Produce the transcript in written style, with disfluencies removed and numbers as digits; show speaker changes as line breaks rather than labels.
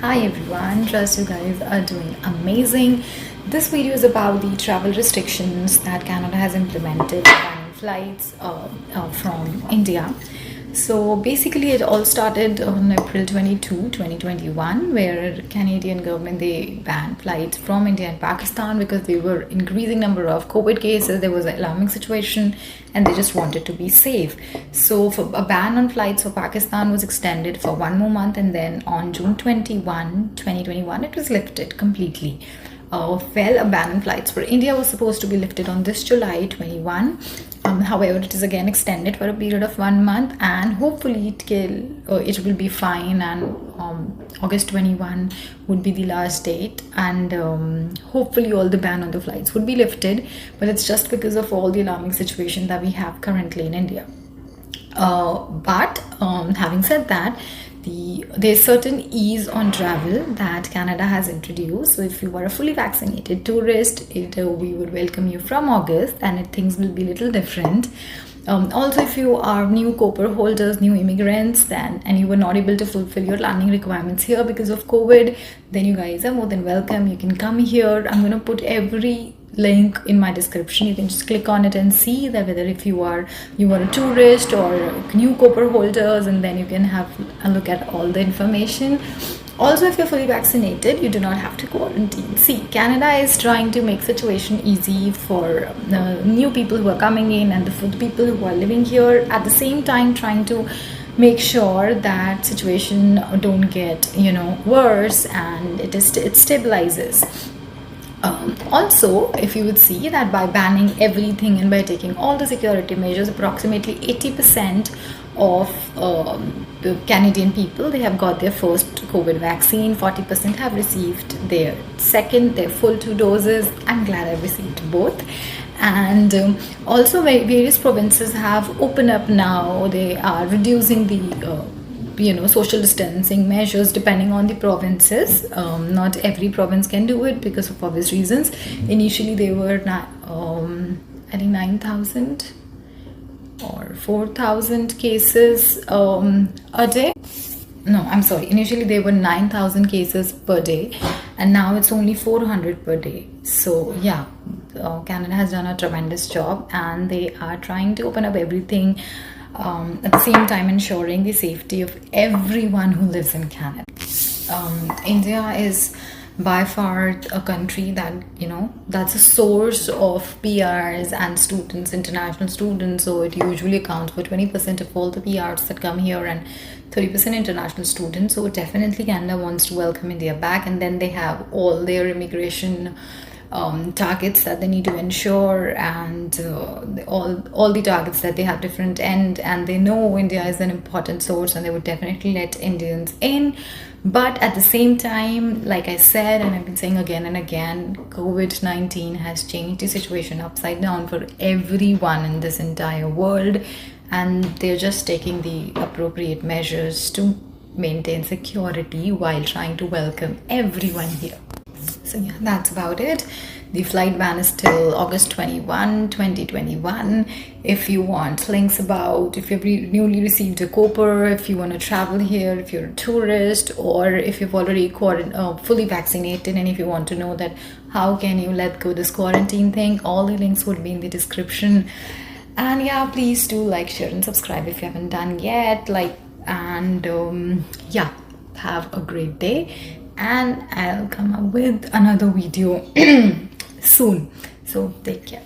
Hi everyone, trust you guys are doing amazing. This video is about the travel restrictions that Canada has implemented banning flights from India. So basically it all started on April 22, 2021, where Canadian government they banned flights from India and Pakistan because there were increasing number of COVID cases. There was an alarming situation and they just wanted to be safe. So for a ban on flights for Pakistan was extended for one more month, and then on June 2021 it was lifted completely. A ban on flights for India was supposed to be lifted on this July 21. However, it is again extended for a period of 1 month, and hopefully it will be fine. And August 21 would be the last date, and hopefully all the ban on the flights would be lifted. But it's just because of all the alarming situation that we have currently in India. But having said that, there's certain ease on travel that Canada has introduced. So if you are a fully vaccinated tourist, we would welcome you from August, and things will be a little different. Also, if you are new COPR holders, new immigrants, and you were not able to fulfill your landing requirements here because of COVID, then you guys are more than welcome. You can come here. I'm going to put every link in my description. You can just click on it and see that whether if you are a tourist or new COPR holders, and then you can have a look at all the information. Also, if you're fully vaccinated, you do not have to quarantine. See, Canada is trying to make situation easy for the new people who are coming in and for the people who are living here, at the same time trying to make sure that situation don't get worse, and it stabilizes. Also, if you would see that by banning everything and by taking all the security measures, approximately 80% of the Canadian people, they have got their first COVID vaccine. 40% have received their second, their full 2 doses. I'm glad I received both. And also various provinces have opened up now. They are reducing the social distancing measures depending on the provinces. Not every province can do it because of obvious reasons. Initially they were I think 9,000 or 4,000 cases a day. No, I'm sorry, initially they were 9,000 cases per day, and now it's only 400 per day. So yeah, Canada has done a tremendous job, and they are trying to open up everything, at the same time ensuring the safety of everyone who lives in Canada. India is by far a country that that's a source of PRs and students, international students. So it usually accounts for 20% of all the PRs that come here and 30% international students. So definitely Canada wants to welcome India back, and then they have all their immigration targets that they need to ensure, and all the targets that they have different end, and they know India is an important source, and they would definitely let Indians in. But at the same time, like I said, and I've been saying again and again, COVID-19 has changed the situation upside down for everyone in this entire world, and they're just taking the appropriate measures to maintain security while trying to welcome everyone here. So yeah, that's about it. The flight ban is till August 21, 2021. If you want links about, if you've newly received a COPR, if you want to travel here, if you're a tourist, or if you've already fully vaccinated, and if you want to know that how can you let go this quarantine thing, all the links would be in the description. And yeah, please do like, share, and subscribe if you haven't done yet. Yeah, have a great day, and I'll come up with another video soon. So take care.